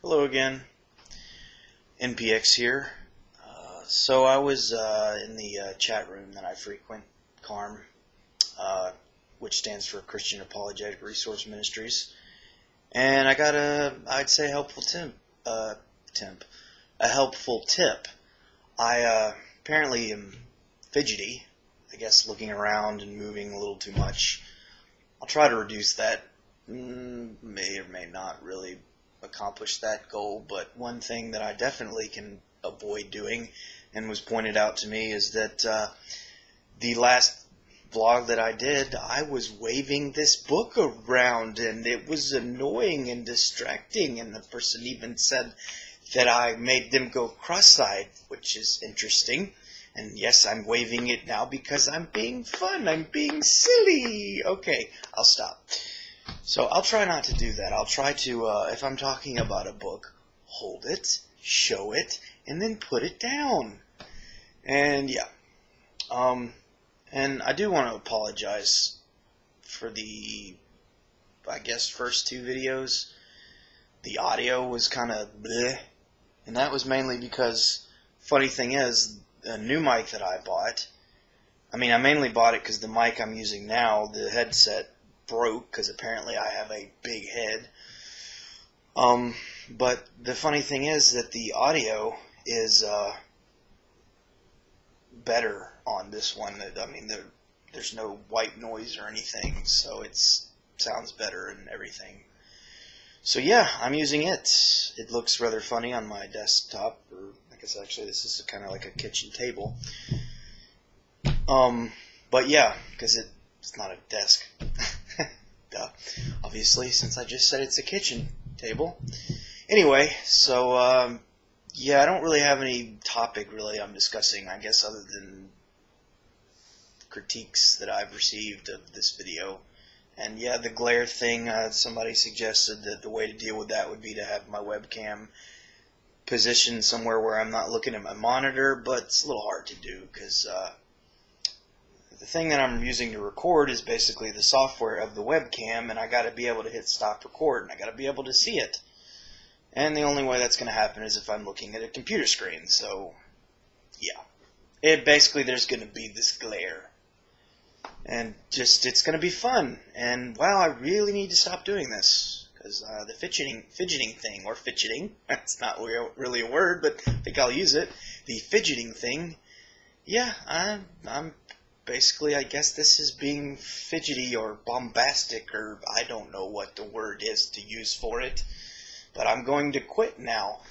Hello again, NPX here. So I was in the chat room that I frequent, CARM, which stands for Christian Apologetic Resource Ministries, and I got I'd say helpful helpful tip. I apparently am fidgety, I guess, looking around and moving a little too much. I'll try to reduce that. May or may not really accomplish that goal, but one thing that I definitely can avoid doing, and was pointed out to me, is that the last vlog that I did, I was waving this book around, and it was annoying and distracting, and the person even said that I made them go cross-eyed, which is interesting. And yes, I'm waving it now because I'm being fun, I'm being silly. Okay, I'll stop. So I'll try not to do that. I'll try to, if I'm talking about a book, hold it, show it, and then put it down. And yeah. And I do want to apologize for the, I guess, first two videos. The audio was kind of bleh. And that was mainly because, funny thing is, a new mic that I bought, I mainly bought it because the mic I'm using now, the headset, broke because apparently I have a big head. But the funny thing is that the audio is better on this one. There's no white noise or anything, so it sounds better and everything. So yeah, I'm using it. It looks rather funny on my desktop, or I guess actually this is kind of like a kitchen table. But yeah, because it's not a desk. Duh. Obviously, since I just said it's a kitchen table. Anyway, so yeah, I don't really have any topic really I'm discussing, I guess, other than critiques that I've received of this video. And yeah, the glare thing, somebody suggested that the way to deal with that would be to have my webcam positioned somewhere where I'm not looking at my monitor, but it's a little hard to do because the thing that I'm using to record is basically the software of the webcam, and I got to be able to hit stop record, and I got to be able to see it. And the only way that's going to happen is if I'm looking at a computer screen. So yeah, basically there's going to be this glare. And just, it's going to be fun. And wow, I really need to stop doing this. Because the fidgeting thing, or fidgeting, that's not really a word, but I think I'll use it. The fidgeting thing, yeah, I'm basically, I guess this is being fidgety or bombastic, or I don't know what the word is to use for it. But I'm going to quit now.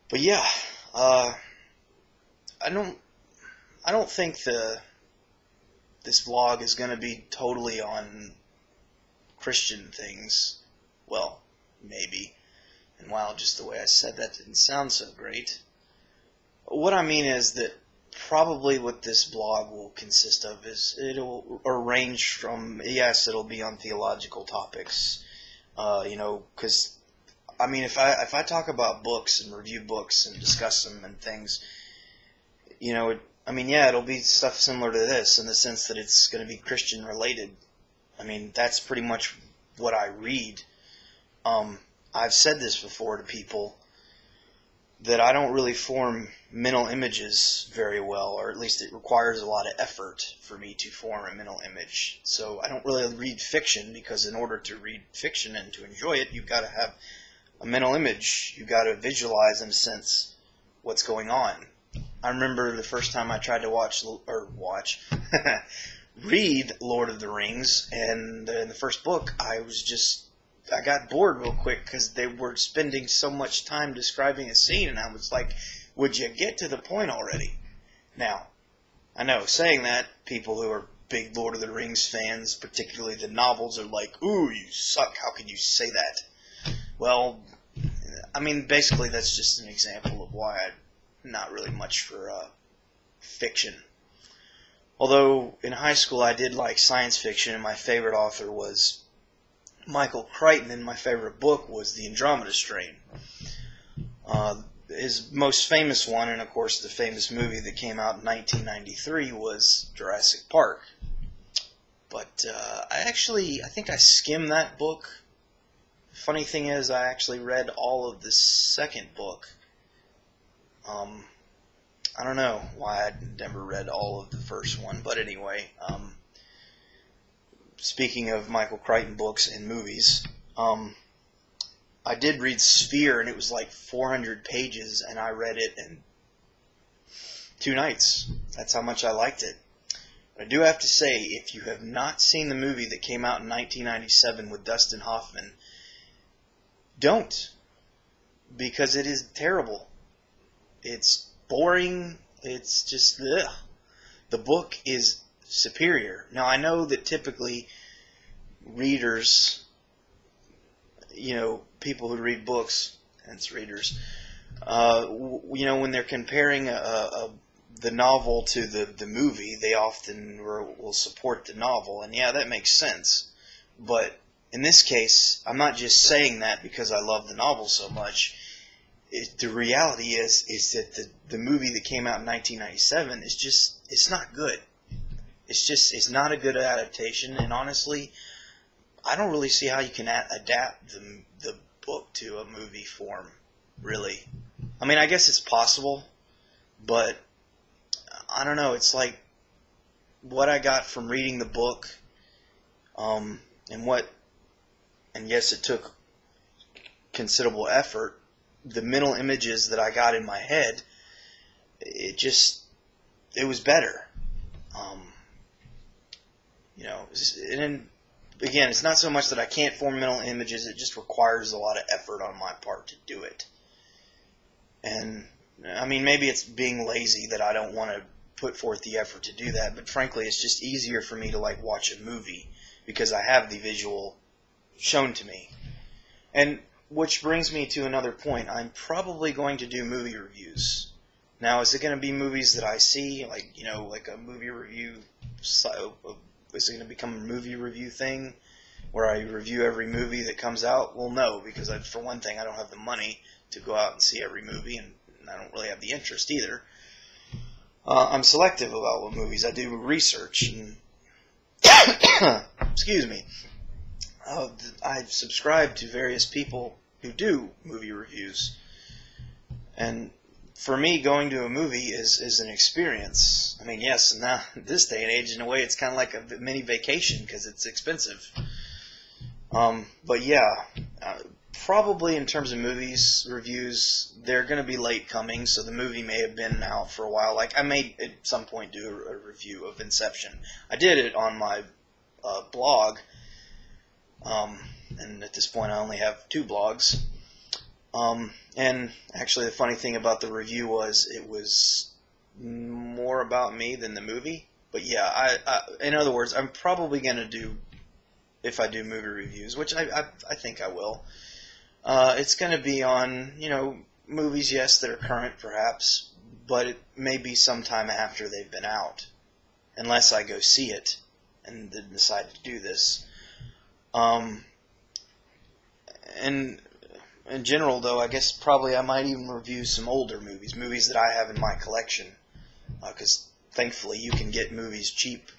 But yeah, I don't think this vlog is going to be totally on Christian things. Well, maybe. And wow, just the way I said that didn't sound so great. What I mean is that probably what this blog will consist of is it'll range from, yes, it'll be on theological topics. You know, because, if I talk about books and review books and discuss them and things, you know, yeah, it'll be stuff similar to this in the sense that it's going to be Christian related. That's pretty much what I read. I've said this before to people that I don't really form mental images very well, or at least it requires a lot of effort for me to form a mental image. So I don't really read fiction, because in order to read fiction and to enjoy it, you've got to have a mental image. You've got to visualize, in a sense, what's going on. I remember the first time I tried to read Lord of the Rings, and in the first book, I got bored real quick because they were spending so much time describing a scene, and I was like, would you get to the point already? Now, I know, saying that, people who are big Lord of the Rings fans, particularly the novels, are like, ooh, you suck, how can you say that? Well, basically that's just an example of why I'm not really much for fiction. Although in high school I did like science fiction, and my favorite author was Michael Crichton, and my favorite book was The Andromeda Strain. His most famous one, and of course the famous movie that came out in 1993, was Jurassic Park. But I think I skimmed that book Funny thing is, I actually read all of the second book. I don't know why I never read all of the first one, but anyway, speaking of Michael Crichton books and movies, I did read Sphere, and it was like 400 pages, and I read it in 2 nights. That's how much I liked it. But I do have to say, if you have not seen the movie that came out in 1997 with Dustin Hoffman, don't, because it is terrible. It's boring. It's just, ugh. The book is superior. Now, I know that typically readers, people who read books, hence readers, when they're comparing the novel to the movie, they often will support the novel, and yeah, that makes sense. But in this case, I'm not just saying that because I love the novel so much. The reality is that the movie that came out in 1997 it's not good. It's not a good adaptation, and honestly, I don't really see how you can adapt the book to a movie form, really. I mean, I guess it's possible, but I don't know. It's like what I got from reading the book, and yes, it took considerable effort. The mental images that I got in my head, it was better. And again, it's not so much that I can't form mental images, it just requires a lot of effort on my part to do it. And, I mean, maybe it's being lazy that I don't want to put forth the effort to do that, but frankly, it's just easier for me to, watch a movie because I have the visual shown to me. And which brings me to another point. I'm probably going to do movie reviews. Now, is it going to be movies that I see, like a movie review? Is it going to become a movie review thing where I review every movie that comes out? Well, no, because for one thing, I don't have the money to go out and see every movie, and I don't really have the interest either. I'm selective about what movies. I do research, and excuse me. I've subscribed to various people who do movie reviews, and for me, going to a movie is an experience. I mean, yes, now this day and age, in a way, it's kind of like a mini vacation because it's expensive. But yeah, probably in terms of movies reviews, they're going to be late coming, so the movie may have been out for a while. Like, I may at some point do a review of Inception. I did it on my blog. And at this point I only have 2 blogs. And actually the funny thing about the review was it was more about me than the movie. But yeah, in other words, I'm probably going to do, if I do movie reviews, which I think I will, it's going to be on, movies, yes, that are current perhaps, but it may be sometime after they've been out, unless I go see it and then decide to do this. And in general, though, I guess probably I might even review some older movies that I have in my collection, because thankfully you can get movies cheap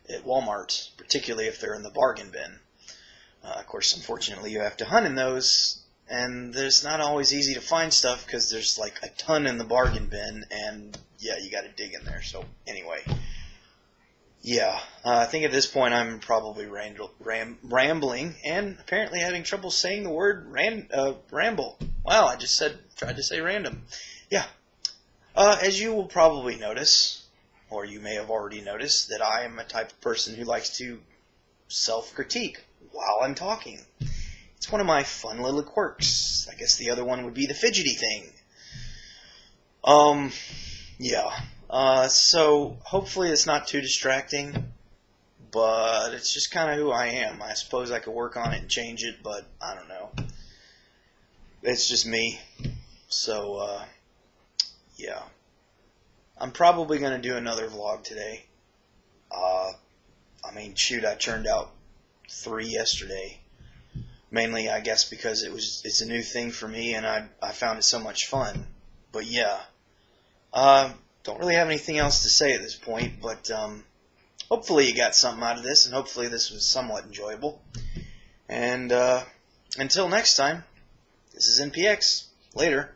at Walmart, particularly if they're in the bargain bin. Of course, unfortunately, you have to hunt in those, and there's not always easy to find stuff because there's like a ton in the bargain bin, and yeah, you got to dig in there. So anyway. Yeah, I think at this point I'm probably rambling and apparently having trouble saying the word ramble. Wow, I just tried to say random. Yeah, as you will probably notice, or you may have already noticed, that I am a type of person who likes to self-critique while I'm talking. It's one of my fun little quirks. I guess the other one would be the fidgety thing. Yeah. So hopefully it's not too distracting, but it's just kind of who I am. I suppose I could work on it and change it, but I don't know. It's just me. So, yeah. I'm probably going to do another vlog today. I mean, shoot, I churned out 3 yesterday. Mainly, I guess, because it's a new thing for me, and I found it so much fun. But yeah. Don't really have anything else to say at this point, but hopefully you got something out of this, and hopefully this was somewhat enjoyable. And Until next time, this is NPX. Later.